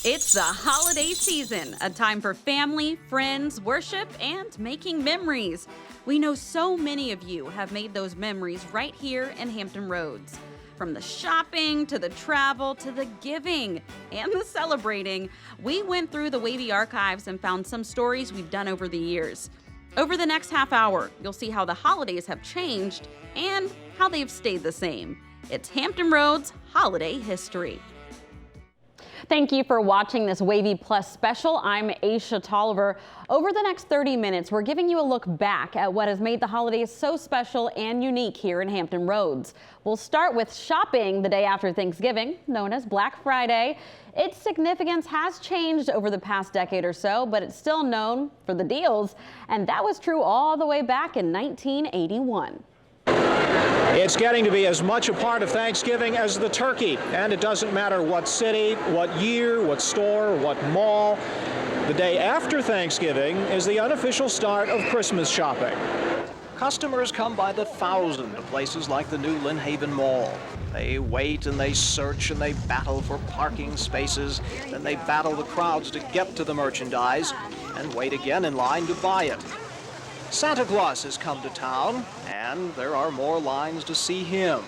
It's the holiday season, a time for family, friends, worship, and making memories. We know so many of you have made those memories right here in Hampton Roads. From the shopping, to the travel, to the giving, and the celebrating, we went through the WAVY archives and found some stories we've done over the years. Over the next half hour, you'll see how the holidays have changed and how they've stayed the same. It's Hampton Roads Holiday History. Thank you for watching this WAVY Plus special. I'm Aisha Tolliver. Over the next 30 minutes, we're giving you a look back at what has made the holidays so special and unique here in Hampton Roads. We'll start with shopping the day after Thanksgiving, known as Black Friday. Its significance has changed over the past decade or so, but it's still known for the deals, and that was true all the way back in 1981. It's getting to be as much a part of Thanksgiving as the turkey, and it doesn't matter what city, what year, what store, what mall. The day after Thanksgiving is the unofficial start of Christmas shopping. Customers come by the thousand to places like the new Lynn Haven Mall. They wait and they search and they battle for parking spaces, then they battle the crowds to get to the merchandise and wait again in line to buy it. Santa Claus has come to town, and there are more lines to see him.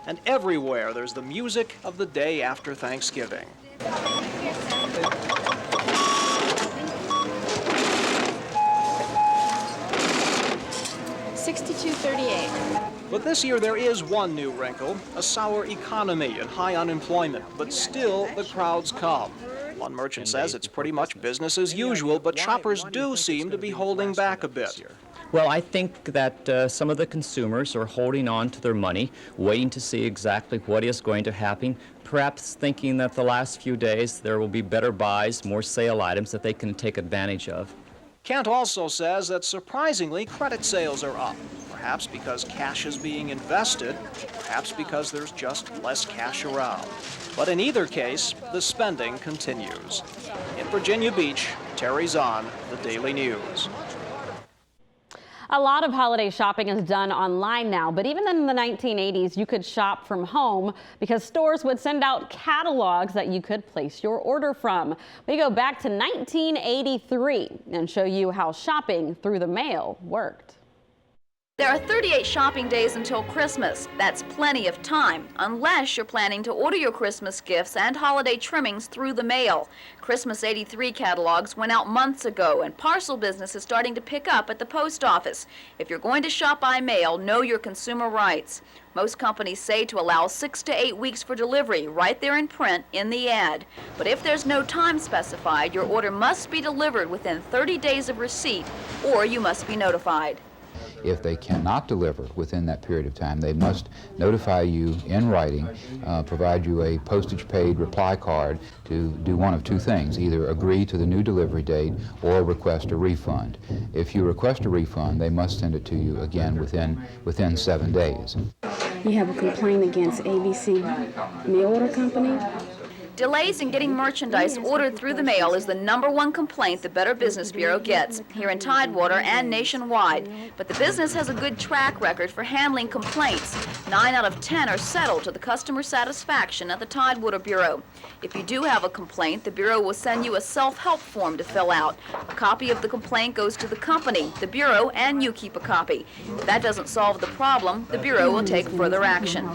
And everywhere there's the music of the day after Thanksgiving. 6238. But this year there is one new wrinkle, a sour economy and high unemployment, but still the crowds come. One merchant says it's pretty much business as usual, but shoppers do seem to be holding back a bit. Well, I think that some of the consumers are holding on to their money, waiting to see exactly what is going to happen, perhaps thinking that the last few days there will be better buys, more sale items that they can take advantage of. Kent also says that surprisingly credit sales are up, perhaps because cash is being invested, perhaps because there's just less cash around. But in either case, the spending continues. In Virginia Beach, Terry Zahn, The Daily News. A lot of holiday shopping is done online now, but even in the 1980s, you could shop from home because stores would send out catalogs that you could place your order from. We go back to 1983 and show you how shopping through the mail worked. There are 38 shopping days until Christmas. That's plenty of time, unless you're planning to order your Christmas gifts and holiday trimmings through the mail. Christmas '83 catalogs went out months ago, and parcel business is starting to pick up at the post office. If you're going to shop by mail, know your consumer rights. Most companies say to allow 6 to 8 weeks for delivery, right there in print in the ad. But if there's no time specified, your order must be delivered within 30 days of receipt, or you must be notified. If they cannot deliver within that period of time, they must notify you in writing, provide you a postage-paid reply card to do one of two things, either agree to the new delivery date or request a refund. If you request a refund, they must send it to you again within 7 days. You have a complaint against ABC Mail Order Company? Delays in getting merchandise ordered through the mail is the #1 complaint the Better Business Bureau gets, here in Tidewater and nationwide. But the business has a good track record for handling complaints. 9 out of 10 are settled to the customer satisfaction at the Tidewater Bureau. If you do have a complaint, the Bureau will send you a self-help form to fill out. A copy of the complaint goes to the company, the Bureau, and you keep a copy. If that doesn't solve the problem, the Bureau will take further action.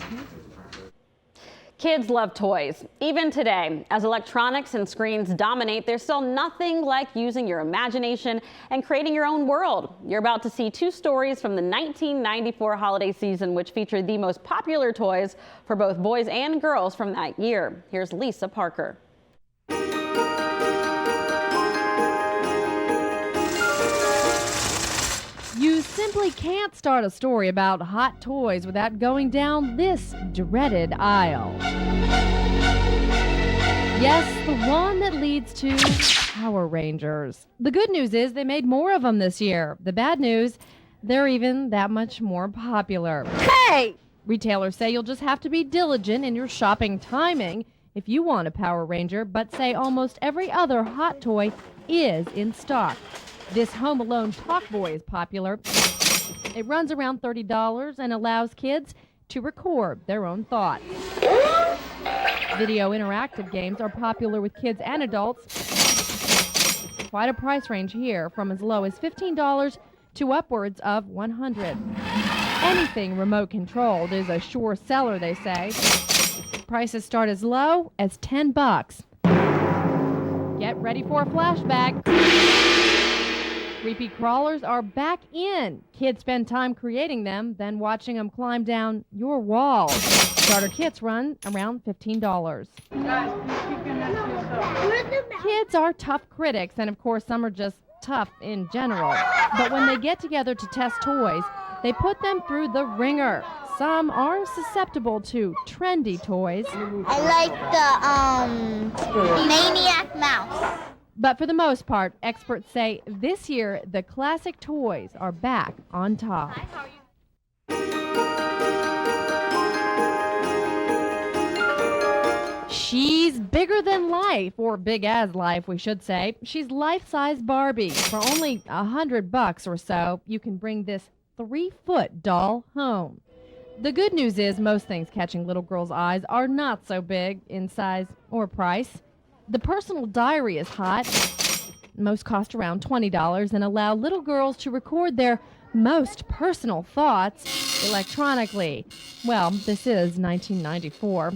Kids love toys. Even today, as electronics and screens dominate, there's still nothing like using your imagination and creating your own world. You're about to see 2 stories from the 1994 holiday season, which featured the most popular toys for both boys and girls from that year. Here's Lisa Parker. You simply can't start a story about hot toys without going down this dreaded aisle. Yes, the one that leads to Power Rangers. The good news is they made more of them this year. The bad news, they're even that much more popular. Hey! Retailers say you'll just have to be diligent in your shopping timing if you want a Power Ranger, but say almost every other hot toy is in stock. This Home Alone Talk Boy is popular. It runs around $30 and allows kids to record their own thoughts. Video interactive games are popular with kids and adults. Quite a price range here, from as low as $15 to upwards of $100. Anything remote controlled is a sure seller, they say. Prices start as low as $10. Get ready for a flashback. Creepy crawlers are back in. Kids spend time creating them, then watching them climb down your walls. Starter kits run around $15. Kids are tough critics, and of course some are just tough in general. But when they get together to test toys, they put them through the ringer. Some are susceptible to trendy toys. I like the Maniac Mouse. But for the most part, experts say this year the classic toys are back on top. She's bigger than life, or big as life, we should say. She's life-size Barbie. For only $100 or so, you can bring this 3-foot doll home. The good news is most things catching little girls' eyes are not so big in size or price. The personal diary is hot. Most cost around $20 and allow little girls to record their most personal thoughts electronically. Well, this is 1994.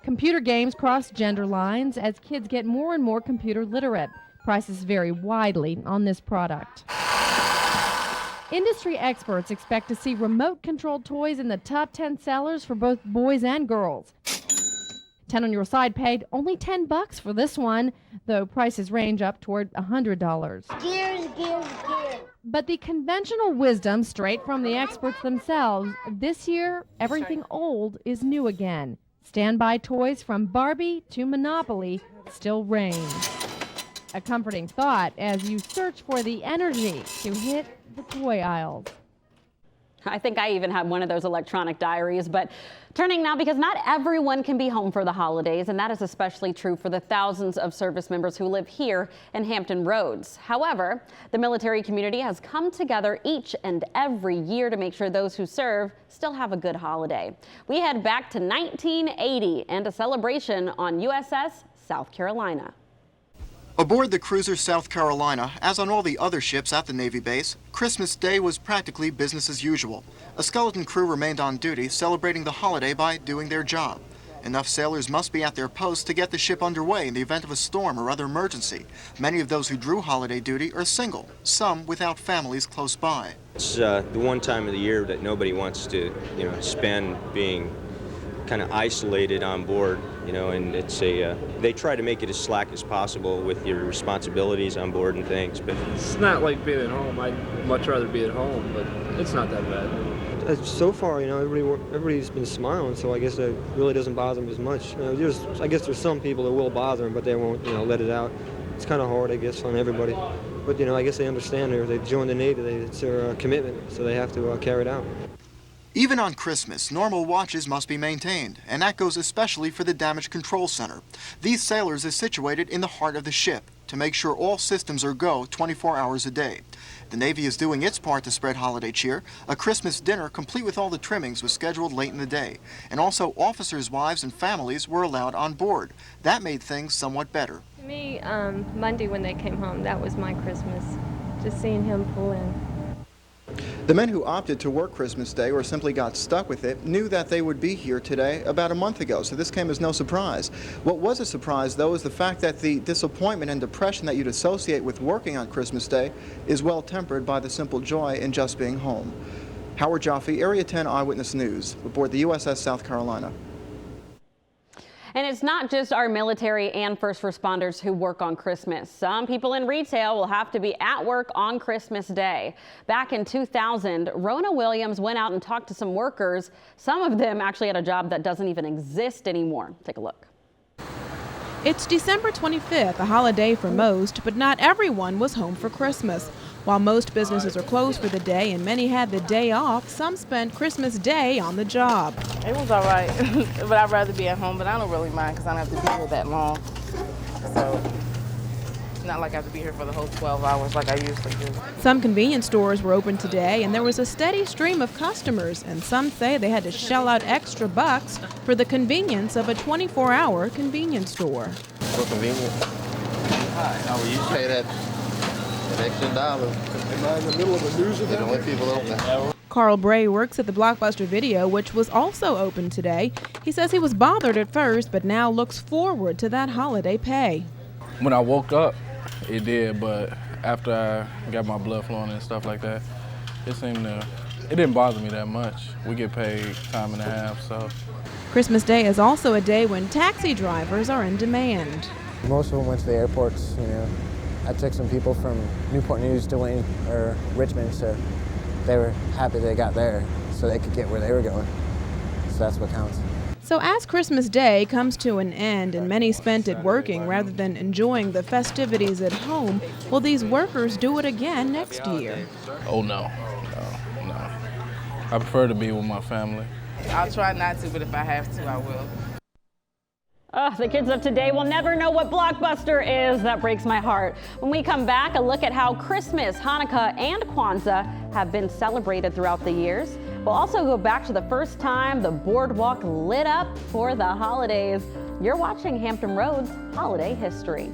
Computer games cross gender lines as kids get more and more computer literate. Prices vary widely on this product. Industry experts expect to see remote-controlled toys in the top 10 sellers for both boys and girls. 10 on Your Side paid only $10 for this one, though prices range up toward $100. Gears. But the conventional wisdom, straight from the experts themselves, this year, everything old is new again. Standby toys from Barbie to Monopoly still reign. A comforting thought as you search for the energy to hit the toy aisles. I think I even have one of those electronic diaries, but turning now because not everyone can be home for the holidays, and that is especially true for the thousands of service members who live here in Hampton Roads. However, the military community has come together each and every year to make sure those who serve still have a good holiday. We head back to 1980 and a celebration on USS South Carolina. Aboard the cruiser South Carolina, as on all the other ships at the Navy base, Christmas Day was practically business as usual. A skeleton crew remained on duty, celebrating the holiday by doing their job. Enough sailors must be at their posts to get the ship underway in the event of a storm or other emergency. Many of those who drew holiday duty are single, some without families close by. It's the one time of the year that nobody wants to, spend being kind of isolated on board, and it's they try to make it as slack as possible with your responsibilities on board and things. But it's not like being at home. I'd much rather be at home, but it's not that bad. So far, everybody's been smiling, so I guess that really doesn't bother them as much. I guess there's some people that will bother them, but they won't, let it out. It's kind of hard, I guess, on everybody. But, I guess they understand they joined the Navy. It's their commitment, so they have to carry it out. Even on Christmas, normal watches must be maintained, and that goes especially for the Damage Control Center. These sailors are situated in the heart of the ship to make sure all systems are go 24 hours a day. The Navy is doing its part to spread holiday cheer. A Christmas dinner complete with all the trimmings was scheduled late in the day, and also officers' wives and families were allowed on board. That made things somewhat better. To me, Monday when they came home, that was my Christmas, just seeing him pull in. The men who opted to work Christmas Day or simply got stuck with it knew that they would be here today about a month ago, so this came as no surprise. What was a surprise, though, is the fact that the disappointment and depression that you'd associate with working on Christmas Day is well tempered by the simple joy in just being home. Howard Jaffe, Area 10 Eyewitness News, aboard the USS South Carolina. And it's not just our military and first responders who work on Christmas. Some people in retail will have to be at work on Christmas Day. Back in 2000, Rona Williams went out and talked to some workers. Some of them actually had a job that doesn't even exist anymore. Take a look. It's December 25th, a holiday for most, but not everyone was home for Christmas. While most businesses are closed for the day and many had the day off, some spent Christmas Day on the job. It was all right, but I'd rather be at home, but I don't really mind because I don't have to be here that long. So, not like I have to be here for the whole 12 hours like I usually do. Some convenience stores were open today, and there was a steady stream of customers, and some say they had to shell out extra bucks for the convenience of a 24-hour convenience store. For convenience. Now we usually pay that extra dollar. Am I in the middle of the news event? Let people open. Carl Bray works at the Blockbuster Video, which was also open today. He says he was bothered at first, but now looks forward to that holiday pay. When I woke up, it did, but after I got my blood flowing and stuff like that, it didn't bother me that much. We get paid time and a half, so. Christmas Day is also a day when taxi drivers are in demand. Most of them went to the airports, I took some people from Newport News to Wayne or Richmond, so they were happy they got there so they could get where they were going. So that's what counts. So as Christmas Day comes to an end and many spent it working rather than enjoying the festivities at home, will these workers do it again next year? Oh, no. I prefer to be with my family. I'll try not to, but if I have to, I will. The kids of today will never know what Blockbuster is. That breaks my heart. When we come back, a look at how Christmas, Hanukkah, and Kwanzaa have been celebrated throughout the years. We'll also go back to the first time the Boardwalk lit up for the holidays. You're watching Hampton Roads Holiday History.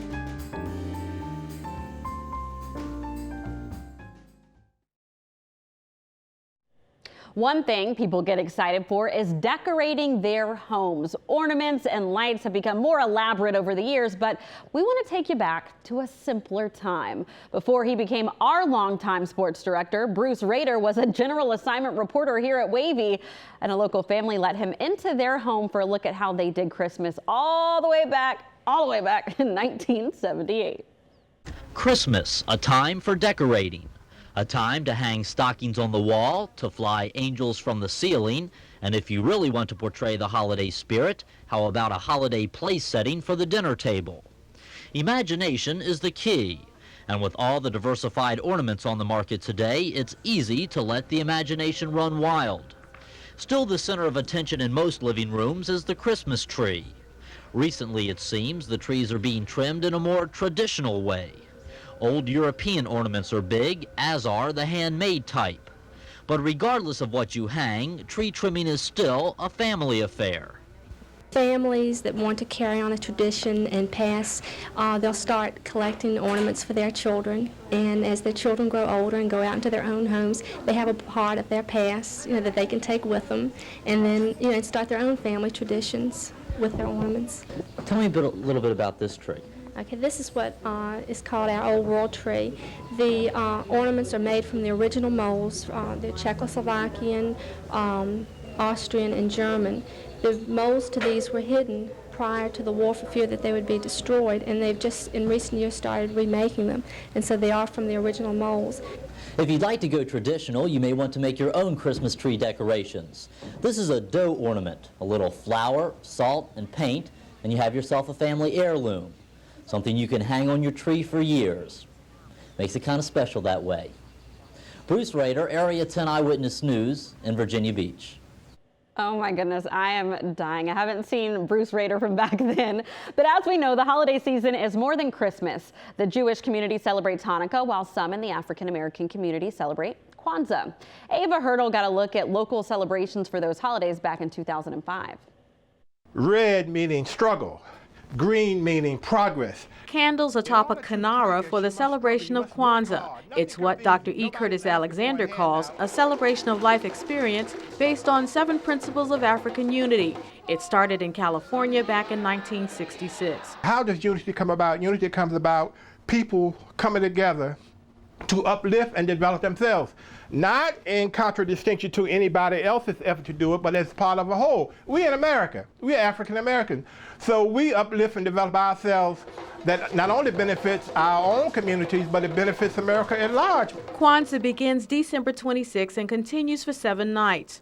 One thing people get excited for is decorating their homes. Ornaments and lights have become more elaborate over the years, but we want to take you back to a simpler time. Before he became our longtime sports director, Bruce Rader was a general assignment reporter here at WAVY, and a local family let him into their home for a look at how they did Christmas all the way back in 1978. Christmas, a time for decorating. A time to hang stockings on the wall, to fly angels from the ceiling, and if you really want to portray the holiday spirit, how about a holiday place setting for the dinner table? Imagination is the key, and with all the diversified ornaments on the market today, it's easy to let the imagination run wild. Still, the center of attention in most living rooms is the Christmas tree. Recently, it seems, the trees are being trimmed in a more traditional way. Old European ornaments are big, as are the handmade type. But regardless of what you hang, tree trimming is still a family affair. Families that want to carry on a tradition and pass, they'll start collecting ornaments for their children. And as their children grow older and go out into their own homes, they have a part of their past, that they can take with them, and then, start their own family traditions with their ornaments. Tell me a little bit about this tree. Okay, this is what is called our Old World tree. The ornaments are made from the original molds. They're Czechoslovakian, Austrian, and German. The molds to these were hidden prior to the war for fear that they would be destroyed, and they've just in recent years started remaking them, and so they are from the original molds. If you'd like to go traditional, you may want to make your own Christmas tree decorations. This is a dough ornament, a little flour, salt, and paint, and you have yourself a family heirloom. Something you can hang on your tree for years. Makes it kind of special that way. Bruce Rader, Area 10 Eyewitness News in Virginia Beach. Oh my goodness, I am dying. I haven't seen Bruce Rader from back then. But as we know, the holiday season is more than Christmas. The Jewish community celebrates Hanukkah, while some in the African American community celebrate Kwanzaa. Ava Hurdle got a look at local celebrations for those holidays back in 2005. Red meaning struggle. Green meaning progress. Candles atop a kinara for the celebration of Kwanzaa. It's what Dr. E. Curtis Alexander calls a celebration of life experience based on 7 principles of African unity. It started in California back in 1966. How does unity come about? Unity comes about people coming together to uplift and develop themselves. Not in contradistinction to anybody else's effort to do it, but as part of a whole. We in America, we're African Americans. So we uplift and develop ourselves that not only benefits our own communities, but it benefits America at large. Kwanzaa begins December 26 and continues for 7 nights.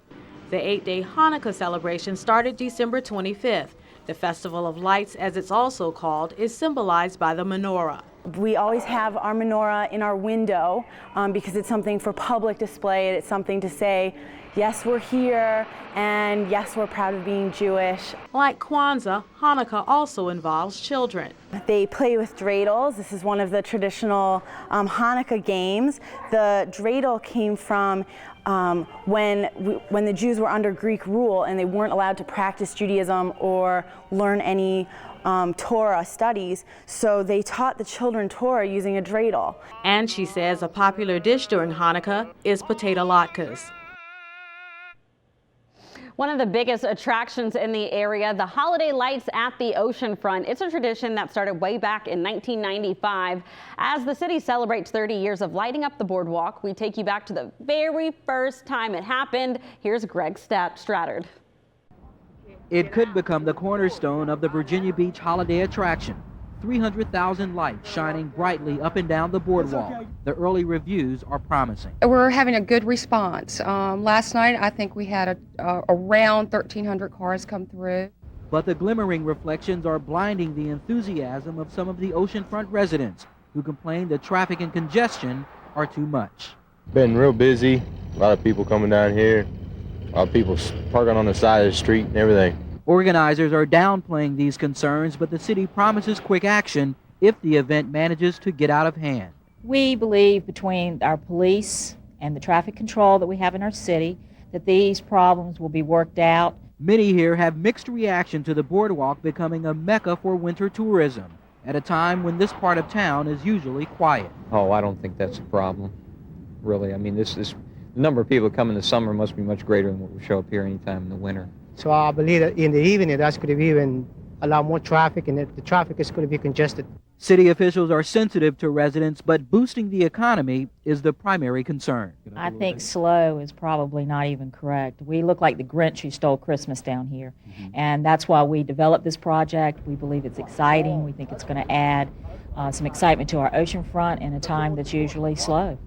The 8-day Hanukkah celebration started December 25th. The Festival of Lights, as it's also called, is symbolized by the menorah. We always have our menorah in our window because it's something for public display. It's something to say, yes, we're here, and yes, we're proud of being Jewish. Like Kwanzaa, Hanukkah also involves children. They play with dreidels. This is one of the traditional Hanukkah games. The dreidel came from when the Jews were under Greek rule and they weren't allowed to practice Judaism or learn any Torah studies, so they taught the children Torah using a dreidel. And she says a popular dish during Hanukkah is potato latkes. One of the biggest attractions in the area, the holiday lights at the oceanfront. It's a tradition that started way back in 1995. As the city celebrates 30 years of lighting up the boardwalk, we take you back to the very first time it happened. Here's Greg Strattard. It could become the cornerstone of the Virginia Beach holiday attraction. 300,000 lights shining brightly up and down the boardwalk. The early reviews are promising. We're having a good response. Last night, I think we had around 1,300 cars come through. But the glimmering reflections are blinding the enthusiasm of some of the oceanfront residents who complain the traffic and congestion are too much. Been real busy. A lot of people coming down here. A lot of people parking on the side of the street and everything. Organizers are downplaying these concerns, but the city promises quick action if the event manages to get out of hand. We believe between our police and the traffic control that we have in our city that these problems will be worked out. Many here have mixed reaction to the boardwalk becoming a mecca for winter tourism at a time when this part of town is usually quiet. Oh, I don't think that's a problem, really. I mean, the number of people that come in the summer must be much greater than what will show up here anytime in the winter. So I believe that in the evening, that's going to be even a lot more traffic, and the traffic is going to be congested. City officials are sensitive to residents, but boosting the economy is the primary concern. I think slow is probably not even correct. We look like the Grinch who stole Christmas down here, and that's why we developed this project. We believe it's exciting. We think it's going to add some excitement to our oceanfront in a time that's usually slow.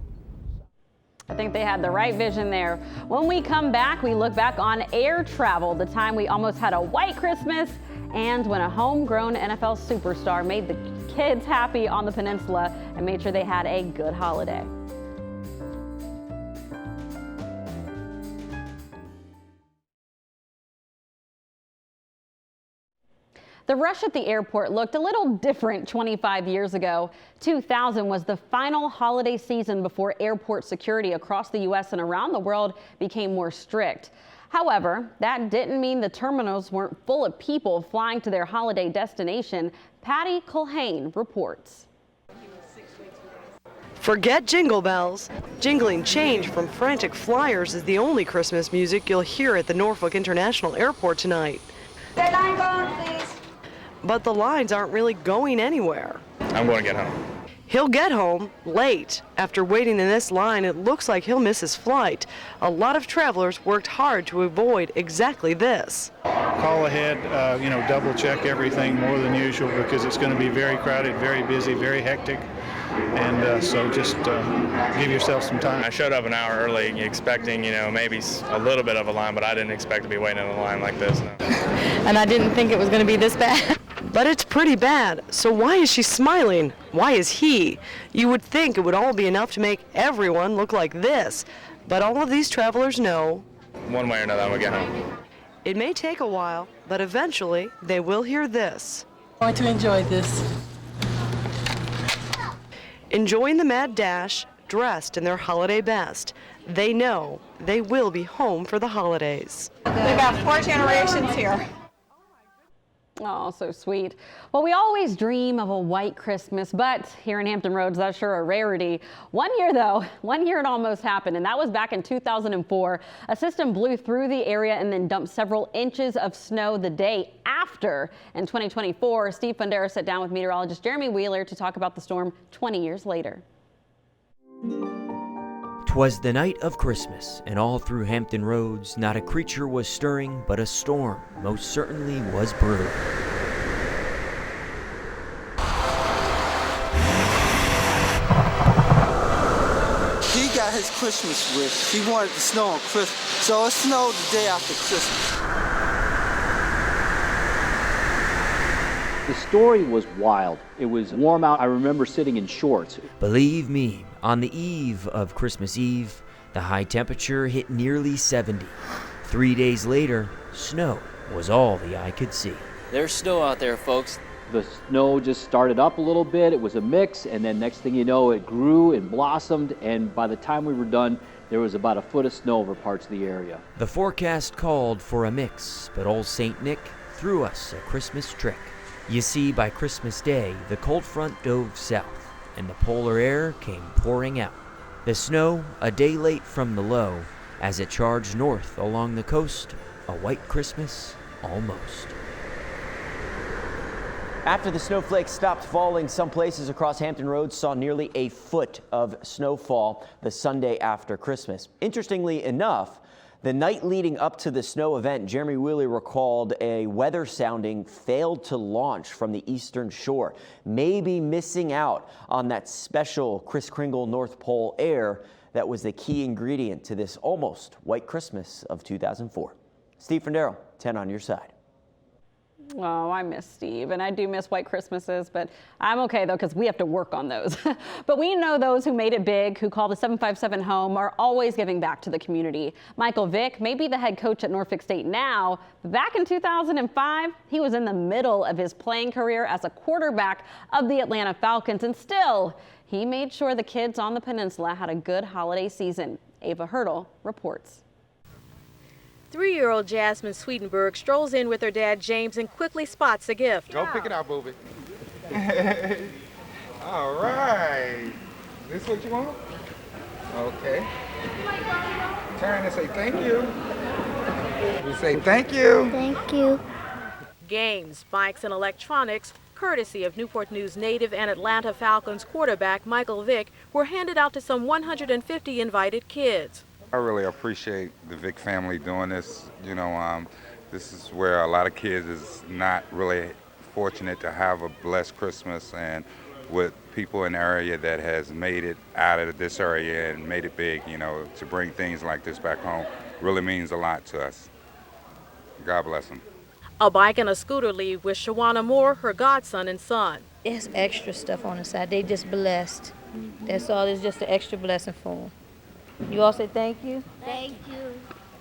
I think they had the right vision there. When we come back, we look back on air travel, the time we almost had a white Christmas, and when a homegrown NFL superstar made the kids happy on the peninsula and made sure they had a good holiday. The rush at the airport looked a little different 25 years ago. 2000 was the final holiday season before airport security across the U.S. and around the world became more strict. However, that didn't mean the terminals weren't full of people flying to their holiday destination. Patty Culhane reports. Forget jingle bells. Jingling change from frantic flyers is the only Christmas music you'll hear at the Norfolk International Airport tonight. Get line going, please. But the lines aren't really going anywhere. I'm going to get home. He'll get home late. After waiting in this line, it looks like he'll miss his flight. A lot of travelers worked hard to avoid exactly this. Call ahead, double check everything more than usual because it's going to be very crowded, very busy, very hectic. And so just give yourself some time. I showed up an hour early expecting, maybe a little bit of a line, but I didn't expect to be waiting in a line like this. No. And I didn't think it was going to be this bad. But it's pretty bad. So why is she smiling? Why is he? You would think it would all be enough to make everyone look like this. But all of these travelers know. One way or another, I'm going to get home. It may take a while, but eventually they will hear this. I'm going to enjoy this. Enjoying the mad dash, dressed in their holiday best. They know they will be home for the holidays. We've got 4 generations here. Oh, so sweet. Well, we always dream of a white Christmas, but here in Hampton Roads, that's sure a rarity. One year it almost happened, and that was back in 2004. A system blew through the area and then dumped several inches of snow the day after. In 2024, Steve Fundera sat down with meteorologist Jeremy Wheeler to talk about the storm 20 years later. 'Twas the night of Christmas, and all through Hampton Roads, not a creature was stirring, but a storm most certainly was brewing. He got his Christmas wish. He wanted to snow on Christmas, so it snowed the day after Christmas. The story was wild. It was warm out. I remember sitting in shorts. Believe me, on the eve of Christmas Eve, the high temperature hit nearly 70. 3 days later, snow was all the eye could see. There's snow out there, folks. The snow just started up a little bit. It was a mix, and then next thing you know, it grew and blossomed, and by the time we were done, there was about a foot of snow over parts of the area. The forecast called for a mix, but old St. Nick threw us a Christmas trick. You see, by Christmas Day, the cold front dove south, and the polar air came pouring out. The snow, a day late from the low, as it charged north along the coast, a white Christmas almost. After the snowflakes stopped falling, some places across Hampton Roads saw nearly a foot of snowfall the Sunday after Christmas. Interestingly enough, the night leading up to the snow event, Jeremy Wheeler recalled a weather sounding failed to launch from the eastern shore, maybe missing out on that special Kris Kringle North Pole air that was the key ingredient to this almost white Christmas of 2004. Steve Frendero, 10 on your side. Oh, I miss Steve, and I do miss white Christmases, but I'm okay, though, because we have to work on those. But we know those who made it big, who call the 757 home, are always giving back to the community. Michael Vick may be the head coach at Norfolk State now, but back in 2005, he was in the middle of his playing career as a quarterback of the Atlanta Falcons, and still, he made sure the kids on the peninsula had a good holiday season. Ava Hurdle reports. 3-year-old Jasmine Sweetenberg strolls in with her dad James and quickly spots a gift. Go pick it out, booby. All right. This what you want? Okay. Turn and say thank you. You say thank you. Thank you. Games, bikes, and electronics, courtesy of Newport News native and Atlanta Falcons quarterback Michael Vick, were handed out to some 150 invited kids. I really appreciate the Vick family doing this. You know, this is where a lot of kids is not really fortunate to have a blessed Christmas, and with people in the area that has made it out of this area and made it big, you know, to bring things like this back home really means a lot to us. God bless them. A bike and a scooter leave with Shawana Moore, her godson and son. It's extra stuff on the side. They just blessed. That's all. It's just an extra blessing for them. You all say thank you? Thank you.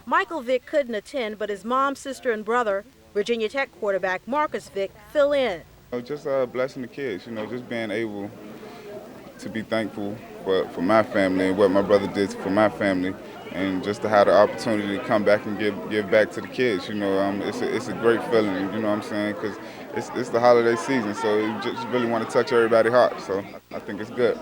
Michael Vick couldn't attend, but his mom, sister, and brother, Virginia Tech quarterback Marcus Vick, fill in. Just blessing the kids, you know, just being able to be thankful for my family and what my brother did for my family, and just to have the opportunity to come back and give back to the kids. You know, it's a great feeling, you know what I'm saying, because it's the holiday season, so you just really want to touch everybody's heart, so I think it's good.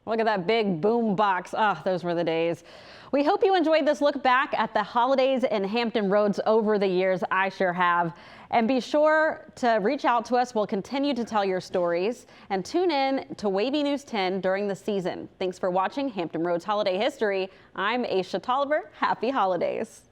Look at that big boom box. Ah, those were the days. We hope you enjoyed this look back at the holidays in Hampton Roads over the years. I sure have. And be sure to reach out to us. We'll continue to tell your stories, and tune in to WAVY News 10 during the season. Thanks for watching Hampton Roads Holiday History. I'm Aisha Tolliver. Happy holidays.